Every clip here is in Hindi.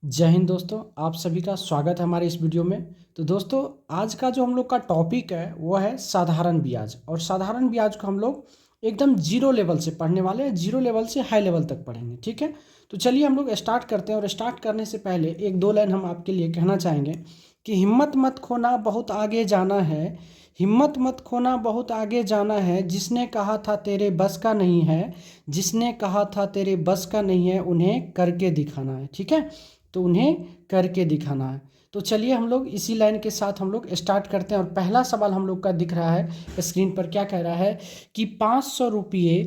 जय हिंद दोस्तों, आप सभी का स्वागत है हमारे इस वीडियो में। तो दोस्तों, आज का जो हम लोग का टॉपिक है वो है साधारण ब्याज। और साधारण ब्याज को हम लोग एकदम जीरो लेवल से पढ़ने वाले हैं, जीरो लेवल से हाई लेवल तक पढ़ेंगे। ठीक है, तो चलिए हम लोग स्टार्ट करते हैं। और स्टार्ट करने से पहले एक दो लाइन हम आपके लिए कहना चाहेंगे कि हिम्मत मत खोना, बहुत आगे जाना है। हिम्मत मत खोना, बहुत आगे जाना है। जिसने कहा था तेरे बस का नहीं है, जिसने कहा था तेरे बस का नहीं है, उन्हें करके दिखाना है। ठीक है, तो उन्हें करके दिखाना है। तो चलिए हम लोग इसी लाइन के साथ हम लोग स्टार्ट करते हैं। और पहला सवाल हम लोग का दिख रहा है स्क्रीन पर, क्या कह रहा है कि 500 रुपये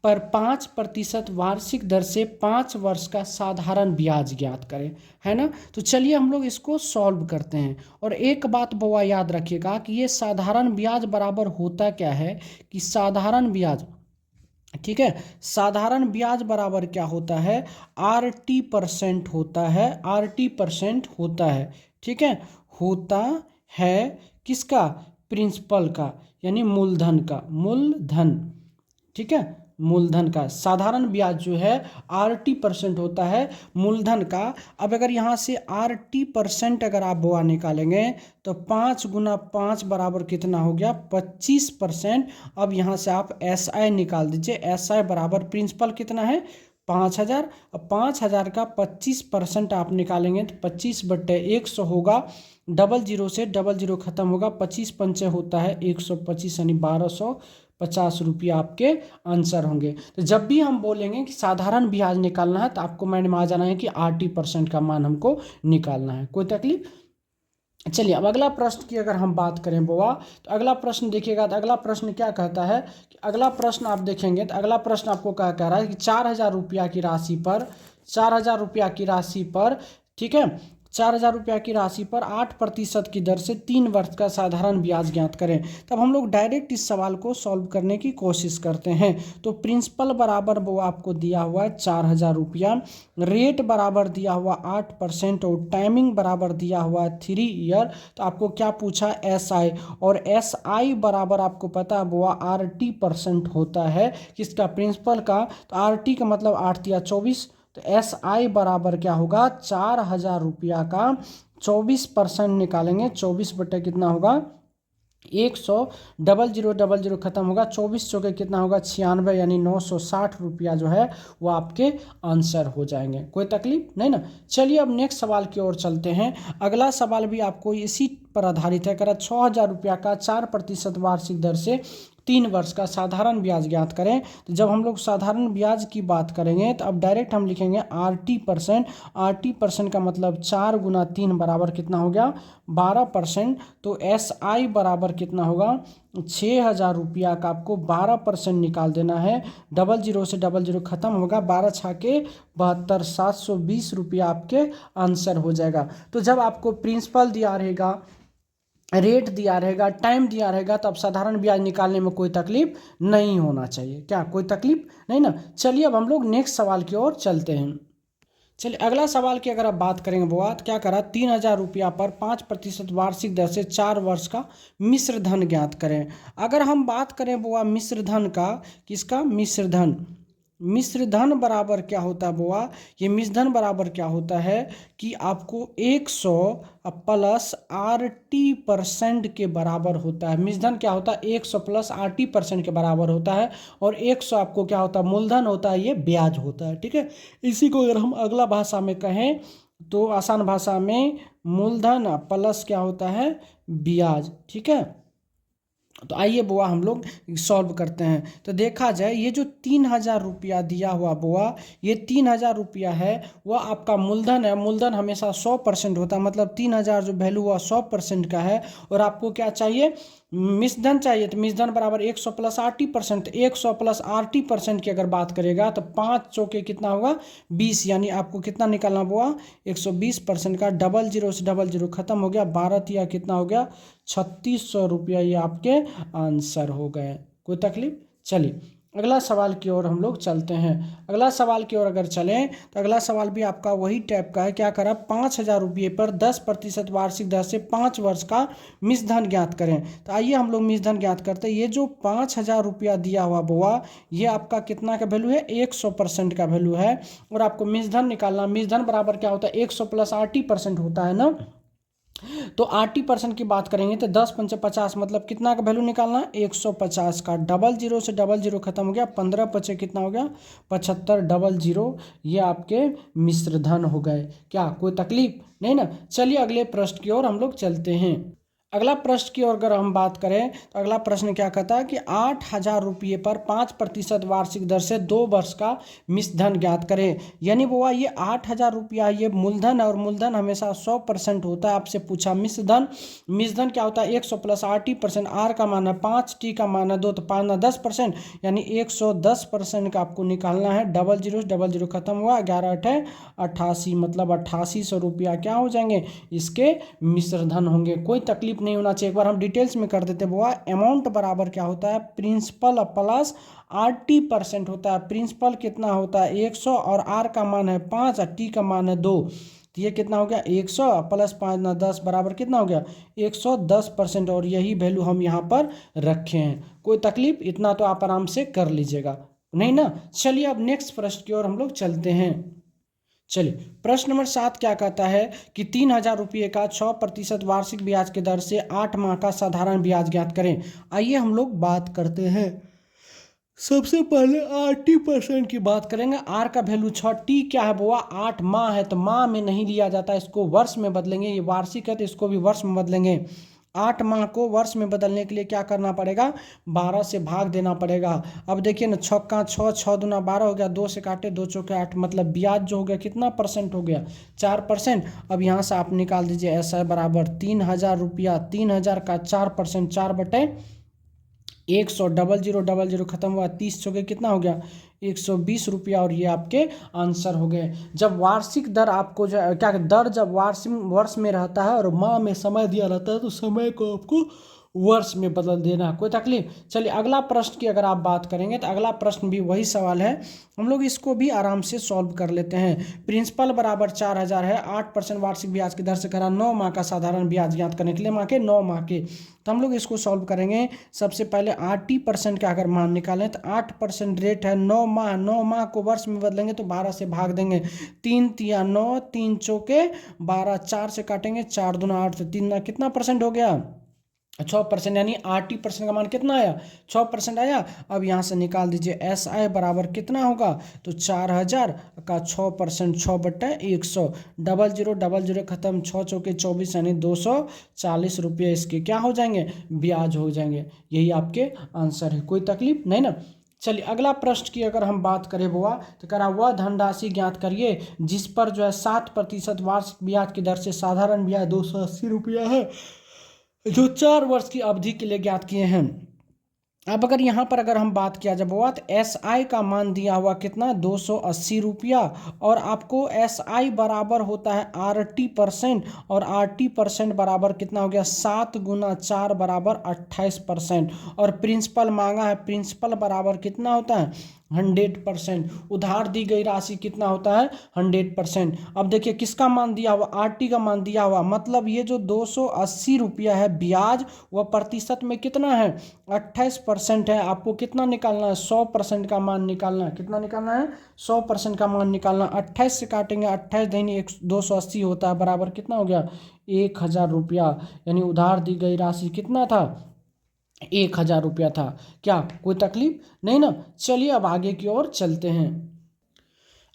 पर 5% वार्षिक दर से 5 वर्ष का साधारण ब्याज ज्ञात करें, है ना। तो चलिए हम लोग इसको सॉल्व करते हैं। और एक बात बुआ याद रखिएगा कि ये साधारण ब्याज बराबर होता क्या है कि साधारण ब्याज, ठीक है, साधारण ब्याज बराबर क्या होता है, RT% होता है। RT% होता है, ठीक है, होता है किसका, प्रिंसिपल का, यानी मूलधन का, मूलधन। ठीक है, मूलधन का साधारण ब्याज जो है RT% होता है मूलधन का। अब अगर यहाँ से RT% अगर आप बुआ निकालेंगे तो 5 × 5 बराबर कितना हो गया, 25%। अब यहाँ से आप SI निकाल दीजिए। SI बराबर प्रिंसिपल कितना है, 5,000। अब 5,000 का 25% आप निकालेंगे तो 25/100 होगा। डबल जीरो से डबल जीरो खत्म होगा, 25×5 होता है 125, यानी 1250 रुपया आपके आंसर होंगे। तो जब भी हम बोलेंगे कि साधारण ब्याज निकालना है तो आपको माइंड में आ जाना है कि RT% का मान हमको निकालना है। कोई तकलीफ। चलिए अब अगला प्रश्न की अगर हम बात करें बुआ, तो अगला प्रश्न देखिएगा। तो अगला प्रश्न क्या कहता है कि अगला प्रश्न आप देखेंगे तो अगला प्रश्न आपको क्या कह रहा है कि 4,000 रुपया की राशि पर, 4,000 रुपया की राशि पर, ठीक है, 4,000 रुपया की राशि पर 8% की दर से 3 वर्ष का साधारण ब्याज ज्ञात करें। तब हम लोग डायरेक्ट इस सवाल को सॉल्व करने की कोशिश करते हैं। तो प्रिंसिपल बराबर वो आपको दिया हुआ है 4,000 रुपया, रेट बराबर दिया हुआ 8% और टाइमिंग बराबर दिया हुआ 3 ईयर। तो आपको क्या पूछा, SI। और SI बराबर आपको पता है वो RT% होता है किसका, प्रिंसिपल का। तो RT का मतलब 8×3 = 24। तो SI बराबर क्या होगा, 4,000 रुपया का 24% निकालेंगे, 24 कितना होगा 100। डबल जीरो खत्म होगा, 24×4 कितना होगा 96, यानी 960 रुपया जो है वो आपके आंसर हो जाएंगे। कोई तकलीफ नहीं ना। चलिए अब नेक्स्ट सवाल की ओर चलते हैं। अगला सवाल भी आपको इसी पर आधारित है। करा 6,000 रुपया का 4% वार्षिक दर से 3 वर्ष का साधारण ब्याज ज्ञात करें। तो जब हम लोग साधारण ब्याज की बात करेंगे तो अब डायरेक्ट हम लिखेंगे RT%। RT% का मतलब 4×3 बराबर कितना हो गया, 12%। तो SI बराबर कितना होगा, 6,000 रुपया का आपको 12% निकाल देना है। डबल जीरो से डबल जीरो खत्म होगा, 12×6 = 72, 720 रुपया आपके आंसर हो जाएगा। तो जब आपको प्रिंसिपल दिया रहेगा, रेट दिया रहेगा, टाइम दिया रहेगा, तो अब साधारण ब्याज निकालने में कोई तकलीफ नहीं होना चाहिए। क्या कोई तकलीफ नहीं ना। चलिए अब हम लोग नेक्स्ट सवाल की ओर चलते हैं। चलिए अगला सवाल की अगर आप बात करेंगे बुआ, तो क्या करा, 3,000 रुपया पर 5% वार्षिक दर से 4 वर्ष का मिश्र धन ज्ञात करें। अगर हम बात करें बुआ मिश्र धन का, किसका, मिश्र धन। मिश्र धन बराबर क्या होता है बुआ, ये मिश्र धन बराबर क्या होता है कि आपको 100 प्लस RT% के बराबर होता है। मिश्र धन क्या होता है, 100 प्लस RT% के बराबर होता है। और 100 आपको क्या होता है, मूलधन होता है, ये ब्याज होता है। ठीक है, इसी को अगर हम अगला भाषा में कहें तो आसान भाषा में मूलधन प्लस क्या होता है, ब्याज। ठीक है, तो आइए बुआ हम लोग सॉल्व करते हैं। तो देखा जाए ये जो 3,000 रुपया दिया हुआ बुआ, ये 3,000 रुपया है वह आपका मूलधन है। मूलधन हमेशा 100% होता है, मतलब 3,000 जो वैल्यू हुआ 100% का है। और आपको क्या चाहिए, मिश्रधन चाहिए। तो मिश्रधन बराबर 100 प्लस RT%। 100 प्लस RT% की अगर बात करेगा तो 5×4 कितना होगा 20, यानी आपको कितना निकालना बुआ, 120% का। डबल जीरो से डबल जीरो खत्म हो गया, 12×3 कितना हो गया 3,600 रुपया, ये आपके आंसर हो गए। कोई तकलीफ। चलिए अगला सवाल की ओर हम लोग चलते हैं। अगला सवाल की ओर अगर चलें तो अगला सवाल भी आपका वही टाइप का है। क्या करा, 5,000 रुपये पर 10% वार्षिक दर से 5 वर्ष का मिश्रधन ज्ञात करें। तो आइए हम लोग मिश्रधन ज्ञात करते हैं। ये जो 5,000 रुपया दिया हुआ बुआ, ये आपका कितना का वैल्यू है, 100% का वैल्यू है। और आपको मिश्रधन निकालना, मिश्रधन बराबर क्या होता है, 100 + 80% होता है ना। तो 80% की बात करेंगे तो 10×5 = 50, मतलब कितना का वैल्यू निकालना है, 150 का। डबल जीरो से डबल जीरो खत्म हो गया, 15×5 कितना हो गया, 75, डबल जीरो। ये आपके मिश्रधन हो गए। क्या कोई तकलीफ नहीं ना। चलिए अगले प्रश्न की ओर हम लोग चलते हैं। अगला प्रश्न की ओर अगर हम बात करें तो अगला प्रश्न क्या कहता है कि 8,000 रुपये पर 5% वार्षिक दर से 2 वर्ष का मिश्रधन ज्ञात करें। यानी बुआ ये 8,000 रुपया, ये मूलधन है और मूलधन हमेशा 100% होता है। आपसे पूछा मिश्रधन, मिश्रधन क्या होता है, 100 + 80%। आर का मान है 5, टी का मान है 2, तो 5 × 10%, यानी 110% का आपको निकालना है। डबल जीरो से डबल जीरो खत्म हुआ, 11×8 = 88, मतलब 8800 रुपया क्या हो जाएंगे, इसके मिश्रधन होंगे। कोई तकलीफ नहीं होना चाहिए। एक बार हम डिटेल्स में कर देते बुआ। अमाउंट बराबर क्या होता है, प्रिंसिपल प्लस 80% होता है। प्रिंसिपल कितना होता है, 100, और आर का मान है 5 और टी का मान है 2, तो ये कितना हो गया, 100 + 5 × 10 बराबर कितना हो गया, 110%। और यही वैल्यू हम यहाँ पर रखे हैं। कोई तकलीफ, इतना तो आप आराम से कर लीजिएगा, नहीं ना। चलिए अब नेक्स्ट प्रश्न की ओर हम लोग चलते हैं। चलिए प्रश्न नंबर 7 क्या कहता है कि 3,000 रुपये का 6% वार्षिक ब्याज की दर से 8 माह का साधारण ब्याज ज्ञात करें। आइए हम लोग बात करते हैं। सबसे पहले 80% की बात करेंगे। आर का वैल्यू 6, टी क्या है बुआ, 8 माह है, तो माह में नहीं लिया जाता, इसको वर्ष में बदलेंगे। ये वार्षिक है तो इसको भी वर्ष में बदलेंगे। 8 माह को वर्ष में बदलने के लिए क्या करना पड़ेगा, 12 से भाग देना पड़ेगा। अब देखिए ना, 6 का 6, 6 दूना 12 हो गया, 2 से काटे 2 चौके 8, मतलब ब्याज जो हो गया कितना परसेंट हो गया, 4%। अब यहाँ से आप निकाल दीजिए, ऐसा बराबर 3,000 रुपया, 3,000 का 4%, 4/100, डबल जीरो खत्म हुआ, 30 चौके कितना हो गया, 120 रुपया। और ये आपके आंसर हो गए। जब वार्षिक दर आपको जो क्या दर जब वार्षिक वर्ष में रहता है और माह में समय दिया रहता है, तो समय को आपको वर्ष में बदल देना। कोई तकलीफ। चलिए अगला प्रश्न की अगर आप बात करेंगे तो अगला प्रश्न भी वही सवाल है, हम लोग इसको भी आराम से सॉल्व कर लेते हैं। प्रिंसिपल बराबर 4,000 है, 8% वार्षिक ब्याज की दर से करा 9 माह का साधारण ब्याज ज्ञात करने के लिए, माह के 9 माह के। तो हम लोग इसको सॉल्व करेंगे। सबसे पहले 80% का अगर मान निकालें तो 8% रेट है, 9 माह, 9 माह को वर्ष में बदलेंगे तो 12 से भाग देंगे, 3 तिया 9, 3 चौके 12, 4 से काटेंगे, 4 दूना 8, तो 3 कितना परसेंट हो गया, 6%। यानी 80% का मान कितना आया, 6% आया। अब यहाँ से निकाल दीजिए, एस आई बराबर कितना होगा, तो 4,000 का 6%, 6/100, डबल जीरो खत्म, 6 चौके 24, यानी 240 रुपये इसके क्या हो जाएंगे, ब्याज हो जाएंगे। यही आपके आंसर है। कोई तकलीफ नहीं ना। चलिए अगला प्रश्न की अगर हम बात करें बुआ, तो करा वह धनराशि ज्ञात करिए जिस पर जो है 7% वार्षिक ब्याज की दर से साधारण ब्याज 280 रुपया है, जो 4 वर्ष की अवधि के लिए ज्ञात किए हैं। अब अगर यहाँ पर अगर हम बात किया जब हुआ, तो एस आई का मान दिया हुआ कितना, 280 रुपया। और आपको एस आई बराबर होता है RT%, और RT% बराबर कितना हो गया, 7 × 4 बराबर 28%। और प्रिंसिपल मांगा है, प्रिंसिपल बराबर कितना होता है, 100%। उधार दी गई राशि कितना होता है, 100%। अब देखिए किसका मान दिया हुआ, RT का मान दिया हुआ, मतलब ये जो 280 रुपया है ब्याज, वह प्रतिशत में कितना है, 28% है। आपको कितना निकालना है, 100% का मान निकालना है। कितना निकालना है, 100% का मान निकालना। 28 से काटेंगे, 28 दैनी 280 होता है, बराबर कितना हो गया, 1,000 रुपया। यानी उधार दी गई राशि कितना था, 1,000 रुपया था। क्या कोई तकलीफ नहीं ना। चलिए अब आगे की ओर चलते हैं।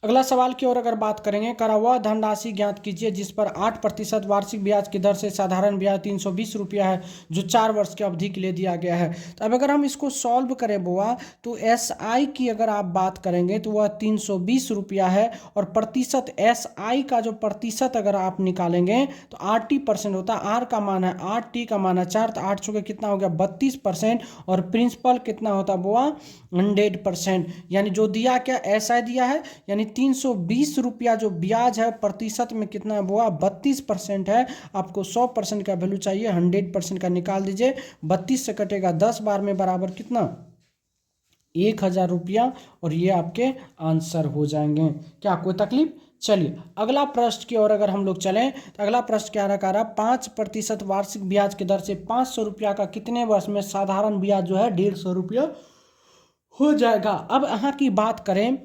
अगला सवाल की ओर अगर बात करेंगे, करा वह धनराशि ज्ञात कीजिए जिस पर 8% वार्षिक ब्याज की दर से साधारण ब्याज 320 रुपया है, जो 4 वर्ष की अवधि के लिए दिया गया है। तो अब अगर हम इसको सॉल्व करें बुआ, तो एस आई की अगर आप बात करेंगे तो वह 320 रुपया है। और प्रतिशत, एस आई का जो प्रतिशत अगर आप निकालेंगे तो 80% होता है। आर का मान है 8, टी का मान है 4, तो 8 चौके कितना हो गया, 32%। और प्रिंसिपल कितना होता है बुआ, 100%। यानी जो दिया क्या, एस आई दिया है, यानी 320 रुपया जो ब्याज है प्रतिशत में कितना है बुआ, 32% है। आपको 100% का वैल्यू चाहिए, 100% का निकाल दीजिए। 32 से कटेगा 10 बार में बराबर कितना, ₹1000 और ये आपके आंसर हो जाएंगे। क्या कोई तकलीफ? चलिए अगला प्रश्न की ओर अगर हम लोग चलें तो अगला प्रश्न क्या रखा रहा, 5% वार्षिक ब्याज की दर से ₹500 का कितने वर्ष में साधारण ब्याज जो है ₹150 हो जाएगा। अब यहाँ की बात करें,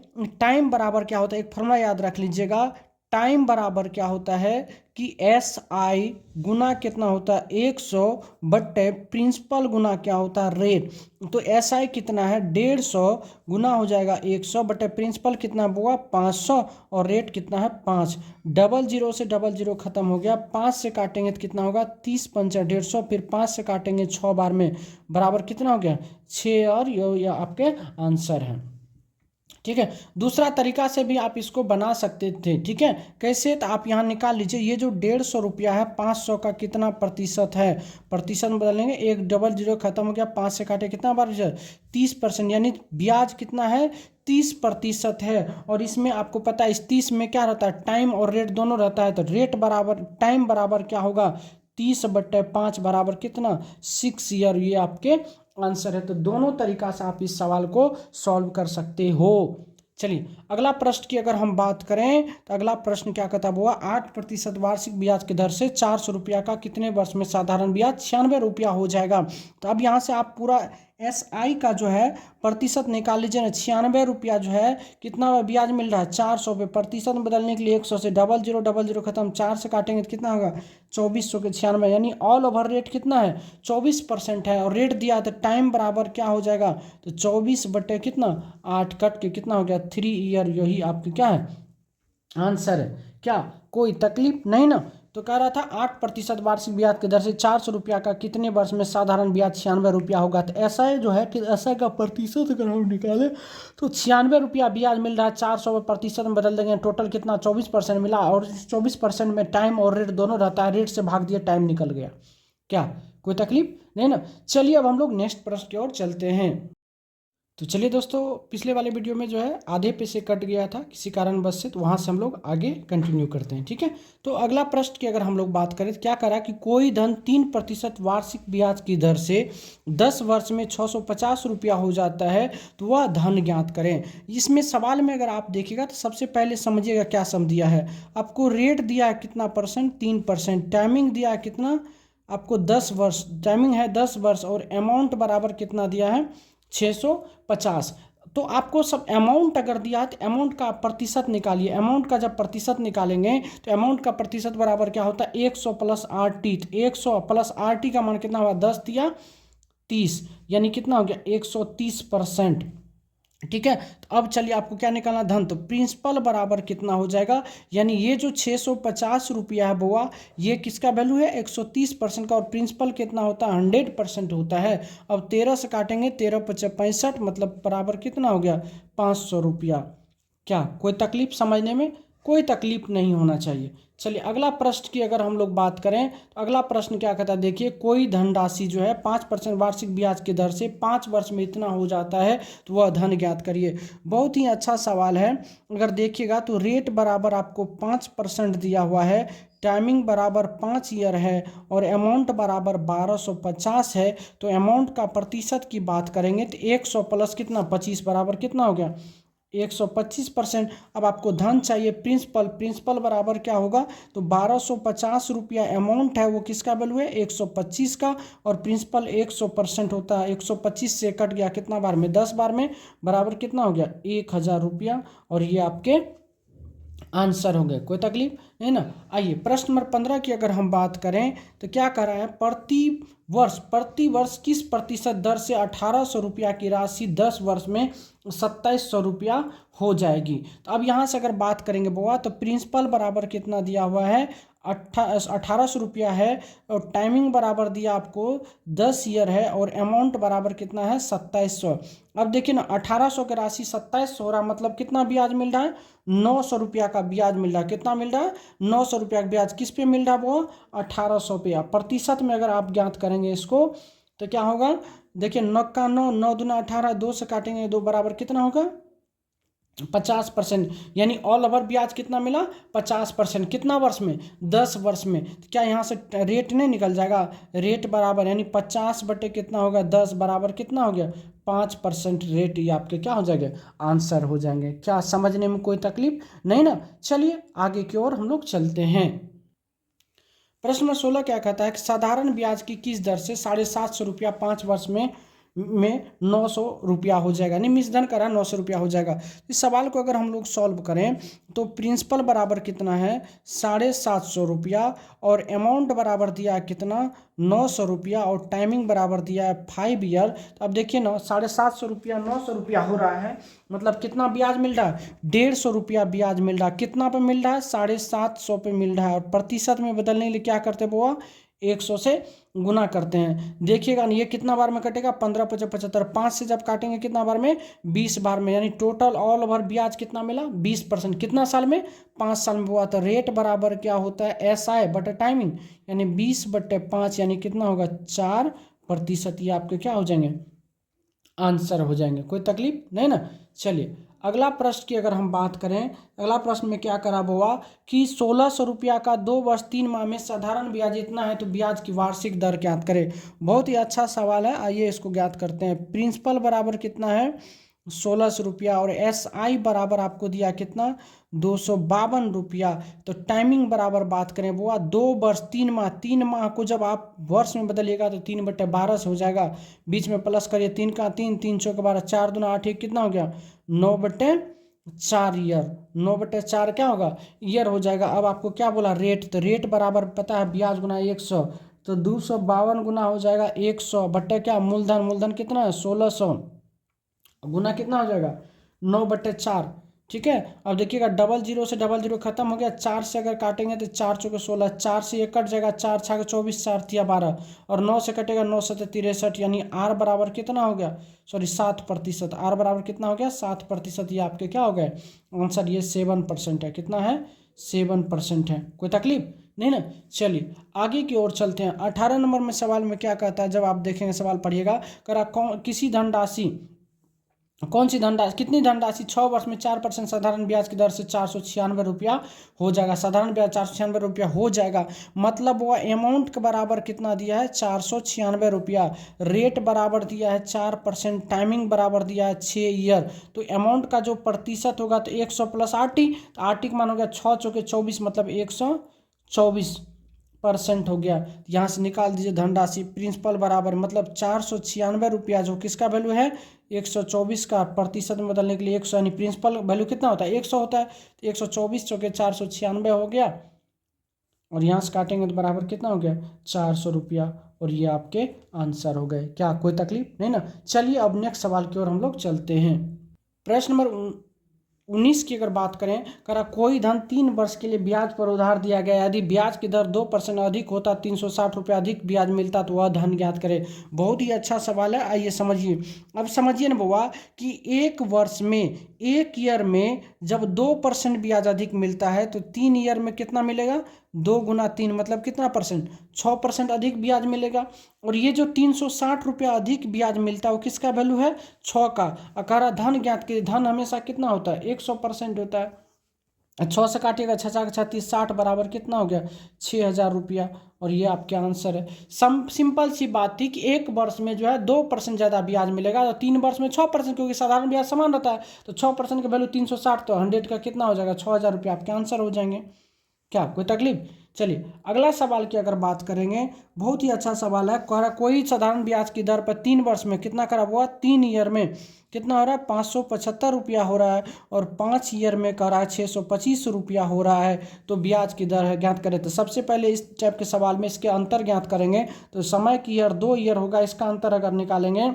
टाइम बराबर क्या होता है, एक फॉर्मूला याद रख लीजिएगा। टाइम बराबर क्या होता है कि SI गुना कितना होता है 100 बट्टे प्रिंसिपल गुना क्या होता है रेट। तो SI कितना है 150 गुना हो जाएगा 100 बट्टे प्रिंसिपल कितना हुआ 500 और रेट कितना है 5। डबल जीरो से डबल जीरो खत्म हो गया, 5 से काटेंगे तो कितना होगा 30 पंचा 150, फिर 5 से काटेंगे 6 बार में बराबर कितना हो गया 6 और ये आपके आंसर है। ठीक है, दूसरा तरीका से भी आप इसको बना सकते थे। ठीक है, कैसे? तो आप यहाँ निकाल लीजिए, ये जो ₹150 है 500 का कितना प्रतिशत है, प्रतिशत में बदलेंगे, एक डबल जीरो खत्म हो गया, 5 से काटे कितना बार 30%, यानी ब्याज कितना है 30% है। और इसमें आपको पता है इस 30 में क्या रहता है, टाइम और रेट दोनों रहता है। तो रेट बराबर टाइम बराबर क्या होगा 30/5 बराबर कितना 6 ईयर, ये आपके आंसर है। तो दोनों तरीका से आप इस सवाल को सॉल्व कर सकते हो। चलिए अगला प्रश्न की अगर हम बात करें तो अगला प्रश्न क्या कहता हुआ, 8% वार्षिक ब्याज की दर से ₹400 का कितने वर्ष में साधारण ब्याज ₹96 हो जाएगा। तो अब यहाँ से आप पूरा SI का जो है प्रतिशत निकाल लीजिए ना। ₹96 जो है कितना ब्याज मिल रहा है 400 पे, प्रतिशत में बदलने के लिए 100 से डबल जीरो खत्म, 4 से काटेंगे तो कितना होगा 2400 के 96, यानी ऑल ओवर रेट कितना है 24% है। और रेट दिया तो टाइम बराबर क्या हो जाएगा, तो 24 बटे कितना 8 कट के कितना हो गया 3 ईयर, यही आपकी क्या है आंसर है। क्या कोई तकलीफ नहीं ना? तो कह रहा था 8% वार्षिक ब्याज की दर से ₹400 का कितने वर्ष में साधारण ब्याज ₹96 होगा। तो ऐसा है जो है कि ऐसा का प्रतिशत अगर हम निकाले तो ₹96 ब्याज मिल रहा है, 400 में प्रतिशत में बदल देंगे, टोटल कितना 24% मिला। और 24% में टाइम और रेट दोनों रहता है, रेट से भाग दिया टाइम निकल गया। क्या कोई तकलीफ नहीं ना? चलिए अब हम लोग नेक्स्ट प्रश्न की ओर चलते हैं। तो चलिए दोस्तों, पिछले वाले वीडियो में जो है आधे पे से कट गया था किसी कारणवश से, तो वहाँ से हम लोग आगे कंटिन्यू करते हैं। ठीक है, तो अगला प्रश्न की अगर हम लोग बात करें तो क्या करा कि कोई धन 3% वार्षिक ब्याज की दर से 10 वर्ष में ₹650 हो जाता है, तो वह धन ज्ञात करें। इसमें सवाल में अगर आप देखिएगा तो सबसे पहले समझिएगा क्या सम दिया है आपको। रेट दिया है कितना परसेंट 3%, टाइमिंग दिया है कितना आपको 10 वर्ष, टाइमिंग है 10 वर्ष, और अमाउंट बराबर कितना दिया है 650। तो आपको सब अमाउंट अगर दिया है तो अमाउंट का प्रतिशत निकालिए। अमाउंट का जब प्रतिशत निकालेंगे तो अमाउंट का प्रतिशत बराबर क्या होता है 100 + RT। 100 + RT का मान कितना हुआ 10 या 30, यानी कितना हो गया 130%। ठीक है, तो अब चलिए आपको क्या निकालना धन, तो प्रिंसिपल बराबर कितना हो जाएगा, यानी ये जो ₹650 है बुआ, ये किसका वैल्यू है 130% का, और प्रिंसिपल कितना होता है 100% होता है। अब 13 से काटेंगे 13 × 5 = 65, मतलब बराबर कितना हो गया ₹500। क्या कोई तकलीफ समझने में? कोई तकलीफ नहीं होना चाहिए। चलिए अगला प्रश्न की अगर हम लोग बात करें तो अगला प्रश्न क्या कहता है, देखिए कोई धनराशि जो है 5% वार्षिक ब्याज की दर से 5 वर्ष में इतना हो जाता है, तो वह धन ज्ञात करिए। बहुत ही अच्छा सवाल है। अगर देखिएगा तो रेट बराबर आपको 5% दिया हुआ है, टाइमिंग बराबर 5 ईयर है, और अमाउंट बराबर 1250 है। तो अमाउंट का प्रतिशत की बात करेंगे तो 100 + कितना 25 बराबर कितना हो गया 125%। अब आपको धन चाहिए प्रिंसिपल, प्रिंसिपल बराबर क्या होगा, तो ₹1250 अमाउंट है वो किसका वैल्यू है 125 का, और प्रिंसिपल 100% होता है। 125 से कट गया कितना बार में 10 बार में, बराबर कितना हो गया ₹1000, और ये आपके आंसर हो गए। कोई तकलीफ नहीं ना? आइए प्रश्न नंबर 15 की अगर हम बात करें तो क्या कर रहा है, प्रति वर्ष किस प्रतिशत दर से ₹1800 की राशि 10 वर्ष में ₹2700 हो जाएगी। तो अब यहाँ से अगर बात करेंगे बुआ, तो प्रिंसिपल बराबर कितना दिया हुआ है 1800 है, और टाइमिंग बराबर दिया आपको 10 ईयर है, और अमाउंट बराबर कितना है 2700। अब देखिए ना 1800 की राशि 2700 हो रहा, मतलब कितना ब्याज मिल रहा है ₹900 का ब्याज मिल रहा है। कितना मिल रहा है ₹900 का ब्याज, किस पे मिल रहा है वो 1800 पे। प्रतिशत में अगर आप ज्ञात करेंगे इसको तो क्या होगा, देखिए 9 का 9, 9 दूना 18, 2 से काटेंगे 2 बराबर कितना होगा 50%, यानी ऑल ओवर ब्याज कितना मिला 50%। कितना वर्ष में 10 वर्ष में। तो क्या यहाँ से रेट नहीं निकल जाएगा, रेट बराबर यानी 50 बटे कितना होगा 10 बराबर कितना हो गया 5% रेट ये आपके क्या हो जाएंगे, आंसर हो जाएंगे। क्या समझने में कोई तकलीफ नहीं ना? चलिए आगे की ओर हम लोग चलते हैं। प्रश्न नंबर 16 क्या कहता है कि साधारण ब्याज की किस दर से 750 रुपया 5 वर्ष में 900 रुपया हो जाएगा, यानी मिश्रधन करा 900 रुपया हो जाएगा। इस सवाल को अगर हम लोग सॉल्व करें तो प्रिंसिपल बराबर कितना है 750 रुपया, और अमाउंट बराबर दिया है कितना 900 रुपया, और टाइमिंग बराबर दिया है 5 ईयर। तो अब देखिए ना 750 रुपया 900 रुपया हो रहा है, मतलब कितना ब्याज मिल रहा है 150 रुपया ब्याज मिल रहा है। कितना पे मिल रहा है 750 पे मिल रहा है, और प्रतिशत में बदलने के लिए क्या करते हैं बुआ 100 से गुना करते हैं। देखिएगा ये कितना बार में कटेगा 15 × 5 = 75, 5 से जब काटेंगे कितना बार में 20 बार में, यानी टोटल ऑल ओवर ब्याज कितना मिला 20%। कितना साल में 5 साल में हुआ। तो रेट बराबर क्या होता है SI बटे टाइमिंग, यानी 20/5 यानी कितना होगा 4%। ये आपके क्या हो जाएंगे आंसर हो जाएंगे। कोई तकलीफ नहीं ना? चलिए अगला प्रश्न की अगर हम बात करें, अगला प्रश्न में क्या करा हुआ कि 1600 रुपया का 2 वर्ष 3 माह में साधारण ब्याज इतना है तो ब्याज की वार्षिक दर ज्ञात करें। बहुत ही अच्छा सवाल है, आइए इसको ज्ञात करते हैं। प्रिंसिपल बराबर कितना है 1600 रुपया, और SI बराबर आपको दिया कितना 252 रुपया। तो टाइमिंग बराबर बात करें वो 2 वर्ष 3 माह, 3 माह को जब आप वर्ष में बदलिएगा तो 3/12 से हो जाएगा। बीच में प्लस करिए 3 का 3, 3 × 4 = 12, 4 दूना 8, कितना हो गया 9/4 ईयर। 9/4 क्या होगा ईयर हो जाएगा। अब आपको क्या बोला रेट, तो रेट बराबर पता है ब्याज गुना 100, तो 252 गुना हो जाएगा 100 बटे क्या मूलधन, मूलधन कितना है 1600, गुना कितना हो जाएगा 9/4। ठीक है, अब देखिएगा 00 से 00 खत्म हो गया, 4 से अगर काटेंगे तो 4 × 4 = 16, 4 से 1 कट जाएगा, 4 × 6 = 24, 4 × 3 = 12, और 9 से कटेगा 9 से 63, यानी R बराबर कितना हो गया 7%। R बराबर कितना हो गया 7%। ये आपके क्या हो गए आंसर, ये 7% है। कितना है 7% है। कोई तकलीफ नहीं ना? चलिए आगे की ओर चलते हैं। 18 नंबर में सवाल में क्या कहता है, जब आप देखेंगे सवाल पढ़िएगा, करा किसी धनराशि, कौन सी धनराशि, कितनी धनराशि 6 वर्ष में 4% साधारण ब्याज की दर से 496 रुपया हो जाएगा। साधारण ब्याज 496 रुपया हो जाएगा, मतलब वो अमाउंट के बराबर कितना दिया है 496 रुपया। रेट बराबर दिया है 4%, टाइमिंग बराबर दिया है 6 ईयर। तो अमाउंट का जो प्रतिशत होगा तो 100 + 8, तो 8 का मान हो गया 6 × 4 = 24, मतलब 124% हो गया। यहाँ से निकाल दीजिए धनराशि। प्रिंसिपल बराबर मतलब 496 रुपया, जो किसका वैल्यू है 124 का, प्रतिशत में बदलने के लिए 100, यानी प्रिंसिपल वैल्यू कितना होता है 100 होता है, तो 124 × 496 हो गया, और यहाँ से काटेंगे तो बराबर कितना हो गया 400 रुपया, और ये आपके आंसर हो गए। क्या कोई तकलीफ नहीं ना? चलिए अब नेक्स्ट सवाल की ओर हम लोग चलते हैं। प्रश्न नंबर 19 की अगर बात करें, करा कोई धन 3 वर्ष के लिए ब्याज पर उधार दिया गया, यदि ब्याज की दर 2% अधिक होता 360 रुपये अधिक ब्याज मिलता तो वह धन ज्ञात करे। बहुत ही अच्छा सवाल है, आइए समझिए। अब समझिए ना बुआ कि एक वर्ष में, एक ईयर में जब 2% ब्याज अधिक मिलता है तो 3 ईयर में कितना मिलेगा 2 × 3 मतलब कितना परसेंट 6% अधिक ब्याज मिलेगा। और ये जो 360 रुपया अधिक ब्याज मिलता है वो किसका वैल्यू है 6 का। अकारा धन ज्ञात कीजिए, धन हमेशा कितना होता है 100% होता है। 6 से काटिएगा 6 × 36 60 बराबर कितना हो गया 6000 रुपया, और ये आपके आंसर है। सिंपल सी बात थी कि एक वर्ष में जो है 2% ज़्यादा ब्याज मिलेगा, और 3 वर्ष में 6%, क्योंकि साधारण ब्याज समान रहता है, तो 6% का वैल्यू 360, तो 100 का कितना हो जाएगा 6000 रुपया, आपके आंसर हो जाएंगे। क्या कोई तकलीफ? चलिए अगला सवाल की अगर बात करेंगे, बहुत ही अच्छा सवाल है। कोई साधारण ब्याज की दर पर 3 वर्ष में कितना करा हुआ 3 ईयर में कितना हो रहा है 575 रुपया हो रहा है, और 5 ईयर में करा है 625 रुपया हो रहा है, तो ब्याज की दर है ज्ञात करें। तो सबसे पहले इस टाइप के सवाल में इसके अंतर ज्ञात करेंगे। तो समय की ईयर 2 ईयर होगा, इसका अंतर अगर निकालेंगे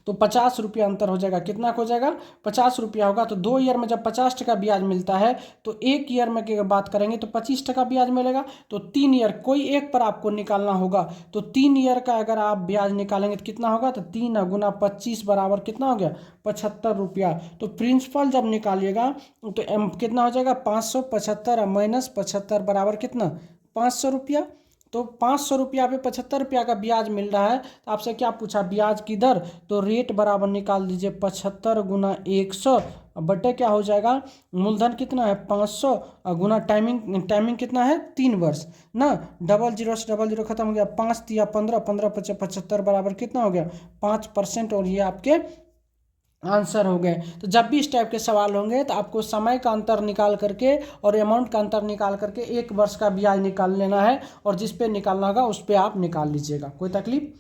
तो 50 रुपया अंतर हो जाएगा। कितना हो जाएगा 50 रुपया होगा। तो 2 ईयर में जब 50% ब्याज मिलता है तो 1 ईयर में की बात करेंगे तो 25% ब्याज मिलेगा। तो 3 ईयर कोई एक पर आपको निकालना होगा, तो 3 ईयर का अगर आप ब्याज निकालेंगे तो कितना होगा, तो 3 × 25 बराबर कितना हो गया 75 रुपया। तो प्रिंसिपल जब निकालिएगा तो कितना हो जाएगा 575 - 75 बराबर कितना 500 रुपया। तो 500 रुपया पे 75 रुपया का ब्याज मिल रहा है। तो आपसे क्या पूछा, ब्याज की दर, तो रेट बराबर निकाल दीजिए 75 गुना 100 बटे क्या हो जाएगा, मूलधन कितना है 500 गुना टाइमिंग कितना है 3 वर्ष ना। डबल जीरो से डबल जीरो खत्म हो गया, 5 दिया 15, 15 पचे 75 बराबर कितना हो गया 5%। और ये आपके आंसर हो गए। तो जब भी इस टाइप के सवाल होंगे तो आपको समय का अंतर निकाल करके और अमाउंट का अंतर निकाल करके 1 वर्ष का ब्याज निकाल लेना है, और जिस पे निकालना होगा उस पे आप निकाल लीजिएगा, कोई तकलीफ।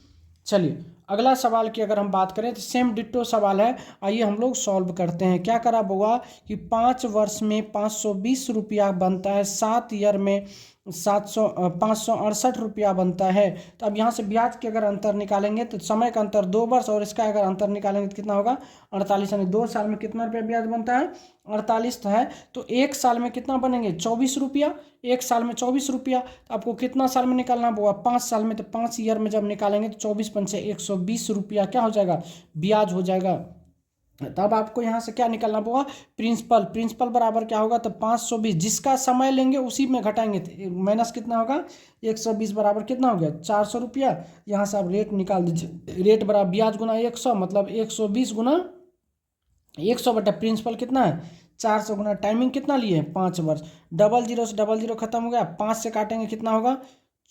चलिए अगला सवाल की अगर हम बात करें तो सेम डिट्टो सवाल है, आइए हम लोग सॉल्व करते हैं। क्या करा बुआ कि 5 वर्ष में 520 रुपया बनता है, 7 ईयर में 568 रुपया बनता है। तो अब यहाँ से ब्याज के अगर अंतर निकालेंगे तो समय का अंतर 2 वर्ष, और इसका अगर अंतर निकालेंगे तो कितना होगा 48, यानी 2 साल में कितना रुपया ब्याज बनता है 48 है। तो 1 साल में कितना बनेंगे 24 रुपया, 1 साल में 24 रुपया। तो आपको कितना साल में निकालना होगा 5 साल में, तो 5 ईयर में जब निकालेंगे तो 24 पंचे 120 रुपया क्या हो जाएगा ब्याज हो जाएगा। तब आपको यहाँ से क्या निकलना होगा प्रिंसिपल बराबर क्या होगा, तो 520 जिसका समय लेंगे उसी में घटाएंगे, तो माइनस कितना होगा 120 बराबर कितना हो गया 400 रुपया। यहाँ से आप रेट निकाल दीजिए, रेट बराबर ब्याज गुना 100 मतलब 120 गुना 100 बटा प्रिंसिपल कितना है 400 गुना टाइमिंग कितना लिए 5 वर्ष। डबल जीरो से डबल जीरो खत्म हो गया, 5 से काटेंगे कितना होगा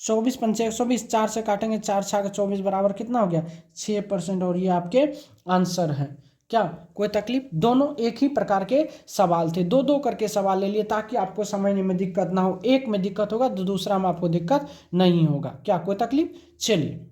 24 पंचे 120, 4 से काटेंगे 4 छः 24 बराबर कितना हो गया 6%। और ये आपके आंसर है। क्या कोई तकलीफ, दोनों एक ही प्रकार के सवाल थे, दो दो करके सवाल ले लिए ताकि आपको समझने में दिक्कत ना हो, एक में दिक्कत होगा तो दूसरा में आपको दिक्कत नहीं होगा। क्या कोई तकलीफ। चलिए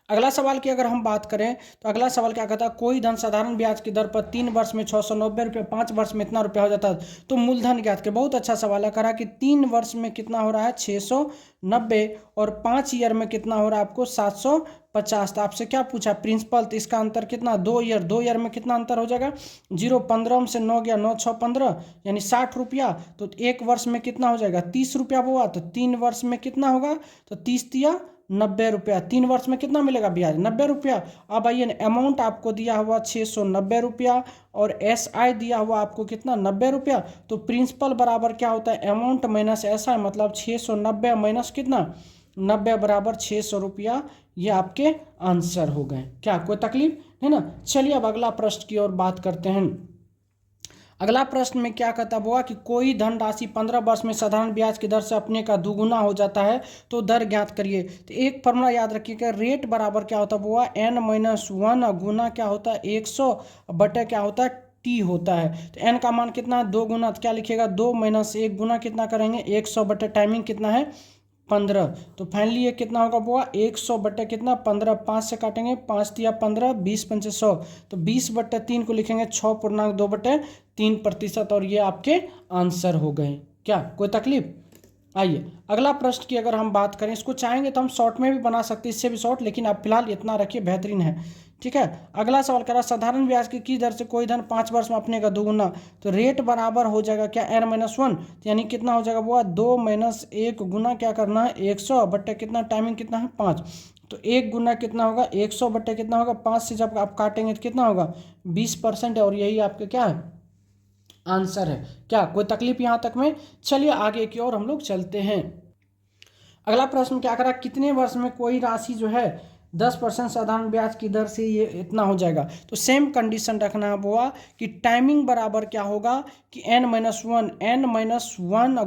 अगला सवाल की अगर हम बात करें तो अगला सवाल क्या कहता है, कोई धन साधारण ब्याज की दर पर 3 वर्ष में 690 रुपये, 5 वर्ष में इतना रुपया हो जाता है, तो मूलधन ज्ञात करें। बहुत अच्छा सवाल है, करा कि 3 वर्ष में कितना हो रहा है 690 और 5 ईयर में कितना हो रहा है आपको 750। तो आपसे क्या पूछा प्रिंसिपल, तो इसका अंतर कितना 2 ईयर में कितना अंतर हो जाएगा 0, 15 से 9 गया 9 6 15 यानी 60 रुपया। तो 1 वर्ष में कितना हो जाएगा 30 रुपया हुआ, तो 3 वर्ष में कितना होगा, तो 30 दिया 90 रुपया, 3 वर्ष में कितना मिलेगा ब्याज 90 रुपया। अब आइए अमाउंट आपको दिया हुआ 690 रुपया और SI दिया हुआ आपको कितना 90 रुपया। तो प्रिंसिपल बराबर क्या होता है अमाउंट माइनस SI, मतलब 690 माइनस कितना 90 बराबर 600 रुपया। ये आपके आंसर हो गए। क्या कोई तकलीफ है ना। चलिए अब अगला प्रश्न की ओर बात करते हैं। अगला प्रश्न में क्या कहता हुआ कि कोई धनराशि 15 वर्ष में साधारण ब्याज की दर से अपने का दुगुना हो जाता है, तो दर ज्ञात करिए। तो एक फॉर्मूला याद रखिएगा, रेट बराबर क्या होता हुआ n-1 गुना क्या होता है 100 बटे क्या होता है t होता है। तो n का मान कितना है 2 गुना, तो क्या लिखिएगा 2 - 1 गुना कितना करेंगे 100 बटे टाइमिंग कितना है 15। तो फाइनली ये कितना होगा बुआ 100 बटे कितना 15, 5 से काटेंगे 5 दिया 15, 20 पंचे 100, तो 20 बटे 3 को लिखेंगे 6.2 बटे 3%। और ये आपके आंसर हो गए। क्या कोई तकलीफ। आइए अगला प्रश्न की अगर हम बात करें, इसको चाहेंगे तो हम शॉर्ट में भी बना सकते हैं, इससे भी शॉर्ट, लेकिन आप फिलहाल इतना रखिए बेहतरीन है। ठीक है, अगला सवाल कह रहा साधारण ब्याज की किस दर से कोई धन 5 वर्ष में अपने का दुगुना, तो रेट बराबर हो जाएगा क्या n-1, यानी कितना हो जाएगा वो 2 - 1 गुना क्या करना है 100 बट्टे कितना टाइमिंग कितना है 5। तो 1 गुना कितना होगा 100 बट्टे कितना होगा 5 से जब आप काटेंगे तो कितना होगा 20% है। और यही आपके क्या है आंसर है। क्या कोई तकलीफ यहाँ तक में। चलिए आगे की ओर हम लोग चलते हैं। अगला प्रश्न क्या करा, कितने वर्ष में कोई राशि जो है 10% साधारण ब्याज की दर से ये इतना हो जाएगा। तो सेम कंडीशन रखना है बुआ कि टाइमिंग बराबर क्या होगा कि n-1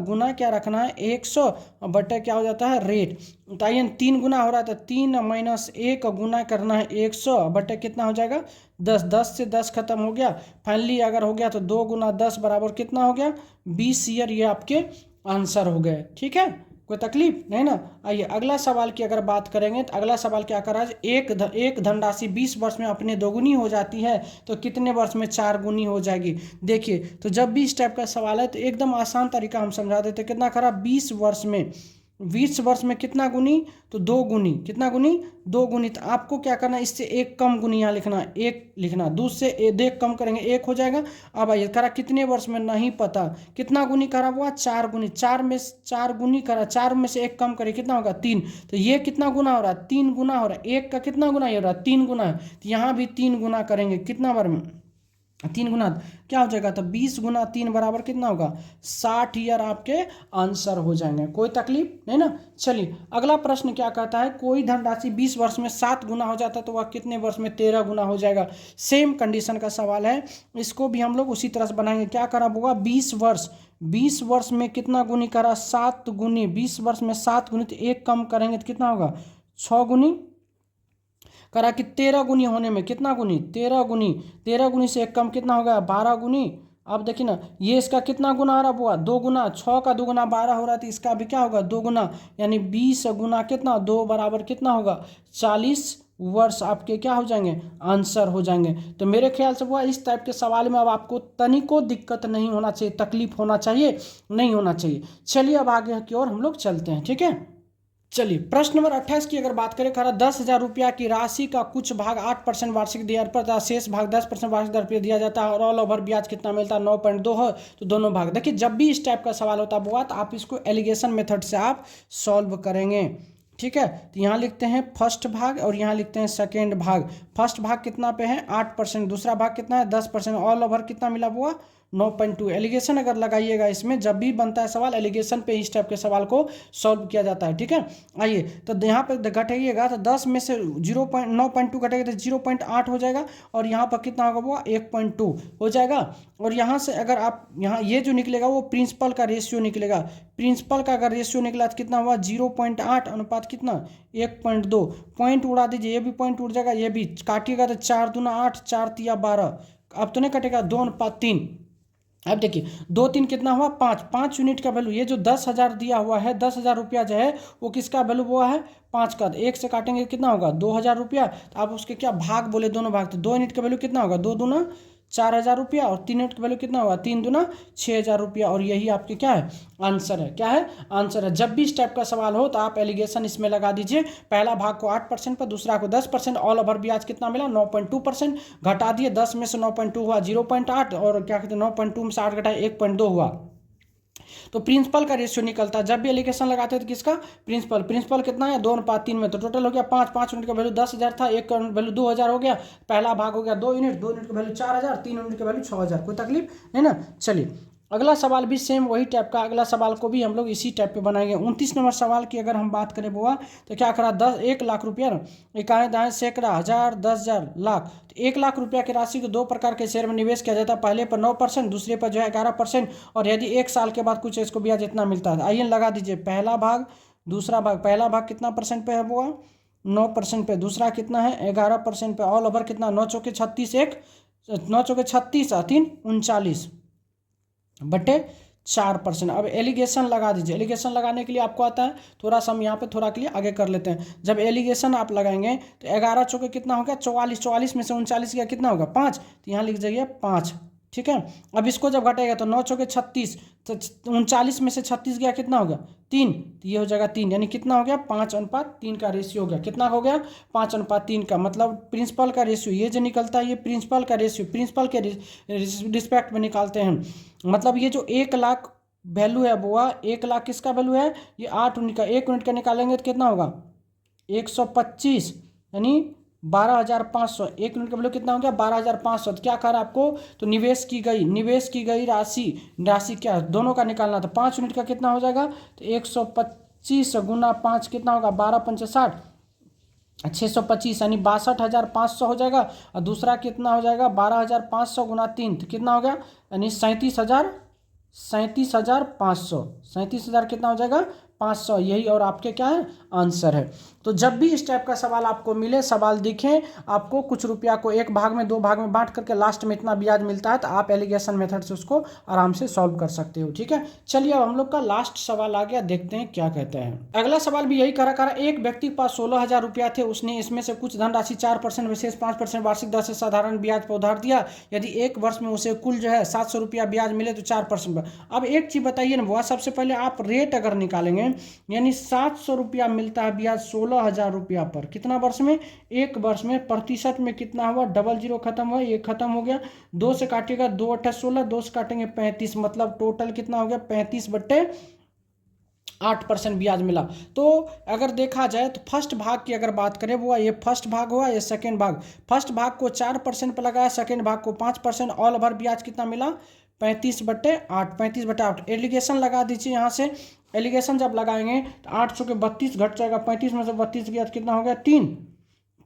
गुना क्या रखना है 100 बटे क्या हो जाता है रेट। तो आइए 3 गुना हो रहा था, 3 - 1 गुना करना है 100 बटे कितना हो जाएगा 10, 10 से 10 खत्म हो गया। फाइनली अगर हो गया तो 2 गुना 10 बराबर कितना हो गया 20 ईयर। ये आपके आंसर हो गए। ठीक है, कोई तकलीफ नहीं ना। आइए अगला सवाल की अगर बात करेंगे तो अगला सवाल क्या कर रहा है, एक धनराशि 20 वर्ष में अपने दोगुनी हो जाती है, तो कितने वर्ष में 4 गुनी हो जाएगी। देखिए तो जब भी इस टाइप का सवाल है तो एकदम आसान तरीका हम समझा देते। कितना करा 20 वर्ष में कितना गुनी, तो 2 गुनी, कितना गुनी 2 गुनी। तो आपको क्या करना है इससे एक कम गुनी यहाँ लिखना, 1 लिखना, दूसरे देख कम करेंगे 1 हो जाएगा। अब आइए करा कितने वर्ष में नहीं पता, कितना गुनी करा हुआ 4 गुनी, 4 में 4 गुनी करा, 4 में से 1 कम करे कितना होगा 3। तो ये कितना गुना हो रहा है 3 गुना हो रहा है, 1 का कितना गुना हो रहा है 3 गुना है। तो यहाँ भी 3 गुना करेंगे कितना बार में 3 गुना क्या हो जाएगा, तो 20 गुना 3 बराबर कितना होगा, 60 ईयर आपके आंसर हो जाएंगे। कोई तकलीफ नहीं ना। चलिए अगला प्रश्न क्या कहता है, कोई धनराशि 20 वर्ष में 7 गुना हो जाता है तो वह कितने वर्ष में 13 गुना हो जाएगा। सेम कंडीशन का सवाल है, इसको भी हम लोग उसी तरह से बनाएंगे। क्या करा होगा, 20 वर्ष में कितना गुनी करा, 7 गुनी। 20 वर्ष में 7 गुनी, तो एक कम करेंगे तो कितना होगा, 6 गुनी करा कि 13 गुनी होने में कितना गुनी, 13 गुनी। 13 गुनी से एक कम कितना हो गया, 12 गुनी। अब देखिए ना, ये इसका कितना गुना आ रहा हुआ, 2 गुना। 6 का 2 गुना 12 हो रहा है, तो इसका भी क्या होगा, 2 गुना। यानी 20 गुना कितना, 2 बराबर कितना होगा, 40 वर्ष आपके क्या हो जाएंगे, आंसर हो जाएंगे। तो मेरे ख्याल से वो इस टाइप के सवाल में अब आपको तनिको दिक्कत नहीं होना चाहिए, तकलीफ होना चाहिए नहीं होना चाहिए। चलिए अब आगे की ओर हम लोग चलते हैं, ठीक है। चलिए प्रश्न नंबर 28 की अगर बात करें, खरा 10,000 रुपया की राशि का कुछ भाग 8% वार्षिक दर पर तथा शेष भाग 10% वार्षिक दर पर दिया जाता है और ऑल ओवर ब्याज कितना मिलता है, 9.2 है। तो दोनों भाग देखिए, जब भी इस टाइप का सवाल होता है तो आप इसको एलिगेशन मेथड से आप सॉल्व करेंगे, ठीक है। तो यहाँ लिखते हैं फर्स्ट भाग और यहाँ लिखते हैं सेकेंड भाग। फर्स्ट भाग कितना पे है, 8%। दूसरा भाग कितना है, 10%। ऑल ओवर कितना मिला हुआ, 9.2। एलिगेशन अगर लगाइएगा इसमें, जब भी बनता है सवाल एलिगेशन पे इस टाइप के सवाल को सॉल्व किया जाता है, ठीक है। आइए तो यहाँ पे घटाइएगा, तो 10 में से 9.2 घटेगा तो 0.8 हो जाएगा, और यहाँ पर कितना होगा वो 1.2 हो जाएगा। और यहाँ से अगर आप यहाँ ये जो निकलेगा वो प्रिंसिपल का रेशियो निकलेगा। प्रिंसिपल का अगर रेशियो निकला तो कितना हुआ, 0.8 अनुपात कितना, 1.2। पॉइंट उड़ा दीजिए, ये भी पॉइंट उड़ जाएगा, ये भी काटिएगा तो 4 दूना 8, 4 तिया 12। अब तो नहीं कटेगा, 2:3। अब देखिए 2 3 कितना हुआ, 5 यूनिट का वैल्यू। ये जो 10,000 दिया हुआ है, 10,000 रुपया जो है वो किसका वैल्यू हुआ है, 5 का। एक से काटेंगे कितना होगा, 2,000 रुपया। तो आप उसके क्या भाग बोले, दोनों भाग। तो 2 यूनिट का वैल्यू कितना होगा, 2 दूना 4,000 रुपया, और 3 यूनिट का वैल्यू कितना होगा, 3 दूना 6,000 रुपया। और यही आपके क्या है, आंसर है। क्या है, आंसर है। जब भी इस टाइप का सवाल हो तो आप एलिगेशन इसमें लगा दीजिए। पहला भाग को 8% पर, दूसरा को 10%। ऑल ओवर ब्याज कितना मिला, 9.2%। घटा दिए, 10 में से 9.2 हुआ 0.8, और क्या कहते हैं 9.2 में से 8 घटाए 1.2 हुआ। तो प्रिंसिपल का रेशियो निकलता है। जब भी एलिगेशन लगाते हैं तो किसका, प्रिंसिपल कितना है, 2:3 में। तो टोटल हो गया 5 यूनिट का वैल्यू 10,000 था, एक का वैल्यू 2,000 हो गया। पहला भाग हो गया 2 यूनिट, 2 यूनिट का वैल्यू 4,000, 3 यूनिट का वैल्यू 6,000। कोई तकलीफ नहीं ना। चलिए अगला सवाल भी सेम वही टाइप का, अगला सवाल को भी हम लोग इसी टाइप पे बनाएंगे। 29 नंबर सवाल की अगर हम बात करें बुआ, तो क्या करा, 1 लाख रुपया ना, इकाई दाएं सैकड़ा, हज़ार, 10,000, लाख। तो 1 लाख रुपया की राशि को 2 प्रकार के शेयर में निवेश किया जाता है। पहले पर 9%, दूसरे पर जो है 11%। और यदि 1 साल के बाद कुछ इसको ब्याज इतना मिलता है। आइए लगा दीजिए, पहला भाग दूसरा भाग। पहला भाग कितना % पे है बुआ, 9% पे। दूसरा कितना है, 11% पे। ऑल ओवर कितना, 9 चौके 36, 9 चौके 36, 3 39 बटे 4%। अब एलिगेशन लगा दीजिए। एलिगेशन लगाने के लिए आपको आता है, थोड़ा सा हम यहाँ पे थोड़ा के लिए आगे कर लेते हैं। जब एलिगेशन आप लगाएंगे तो 11 चौके कितना हो गया, 44। 44 में से 39 गया कितना होगा, 5। तो यहाँ लिख जाइए 5, ठीक है। अब इसको जब घटेगा तो 9 चौके 36, तो 39 में से 36 गया कितना हो गया, 3। तो ये हो जाएगा 3, यानी कितना हो गया, 5:3 का रेशियो हो गया। कितना हो गया, 5:3 का। मतलब प्रिंसिपल का रेशियो ये जो निकलता है, ये प्रिंसिपल का रेशियो, प्रिंसिपल के रिस्पेक्ट में निकालते हैं। मतलब ये जो 1 लाख वैल्यू है बुआ, 1 लाख किसका वैल्यू है, ये 8 यूनिट का। 1 यूनिट का निकालेंगे तो कितना होगा, 125, यानी 12,500। 1 यूनिट का वैल्यू कितना हो गया, 12,500। तो क्या कर आपको, तो निवेश की गई राशि क्या, दोनों का निकालना। तो 5 यूनिट का कितना हो जाएगा, तो 125 गुना 5 कितना होगा, 12×5 = 60, 625, यानी 62,500 हो जाएगा। और दूसरा कितना हो जाएगा, 12,500 गुना 3, तो कितना हो गया, यानी 37,500। 37,000 कितना हो जाएगा, 500। यही और आपके क्या है, आंसर है। तो जब भी इस टाइप का सवाल आपको मिले, सवाल दिखे आपको, कुछ रुपया को 1 भाग में 2 भाग में बांट करके लास्ट में इतना ब्याज मिलता है, तो आप एलिगेशन मेथड से उसको आराम से सॉल्व कर सकते हो, ठीक है। चलिए अब हम लोग का लास्ट सवाल आ गया, देखते हैं क्या कहते हैं। अगला सवाल भी यही करा एक व्यक्ति के पास 16,000 रुपया थे, उसने इसमें से कुछ धनराशि 4% विशेष 5% वार्षिक दर से साधारण ब्याज पर उधार दिया। यदि 1 वर्ष में उसे कुल जो है 700 रुपया ब्याज मिले तो 4%। अब एक चीज बताइए ना बुआ, सबसे पहले आप रेट अगर निकालेंगे, यानी 700 रुपया मिलता है ब्याज 16,000 रुपया पर, कितना वर्ष में, 1 वर्ष में। प्रतिशत में कितना हुआ, डबल जीरो खत्म हुआ, ये खत्म हो गया। 2 से काटिएगा, 2 × 8 = 16, 2 से काटेंगे 35, मतलब टोटल कितना हो गया, 35/8 8% ब्याज मिला। तो अगर देखा जाए तो फर्स्ट भाग की अगर बात करें, वो ये फर्स्ट भाग हुआ, ये सेकेंड भाग। फर्स्ट भाग को 4% पर लगाया, सेकेंड भाग को 5%। ऑल ओवर ब्याज कितना मिला? 35/8, 35/8। एलिगेशन लगा दीजिए यहाँ से। एलिगेशन जब लगाएंगे तो 800 के 32 घट जाएगा, 35 में से 32 गया तो कितना हो गया? 3।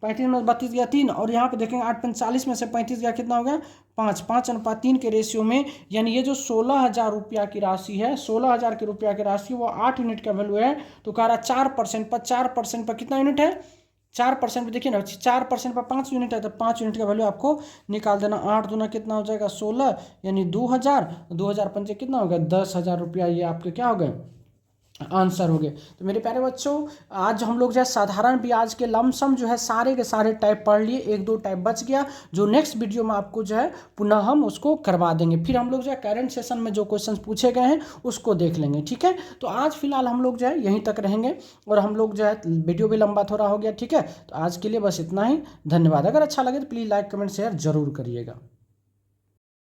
35 में 32 गया 3, और यहाँ पे देखेंगे 8 × 45 में से 35 गया, कितना हो गया? 5। 5:3 के रेशियो में, यानी ये जो 16,000 रुपया की राशि है, 16,000 के रुपया की राशि, वो 8 यूनिट का वैल्यू है। तो कह रहा 4% पर, 4% पर कितना यूनिट है? 4% पर देखिए ना, 4% पर 5 यूनिट है, तो 5 यूनिट का वैल्यू आपको निकाल देना। 8 दूना कितना हो जाएगा? 16, यानी 2,000। 2,000 पंचे कितना हो गया? 10,000 रुपया। ये आपके क्या हो गए? आंसर हो गए। तो मेरे प्यारे बच्चों, आज हम लोग जो है साधारण ब्याज के लमसम जो है सारे के सारे टाइप पढ़ लिए। 1-2 टाइप बच गया, जो नेक्स्ट वीडियो में आपको जो है पुनः हम उसको करवा देंगे। फिर हम लोग जो है करंट सेशन में जो क्वेश्चंस पूछे गए हैं उसको देख लेंगे, ठीक है। तो आज फिलहाल हम लोग जो है यहीं तक रहेंगे, और हम लोग जो है वीडियो भी लंबा थोड़ा हो गया, ठीक है। तो आज के लिए बस इतना ही। धन्यवाद। अगर अच्छा लगे तो प्लीज़ लाइक कमेंट शेयर जरूर करिएगा।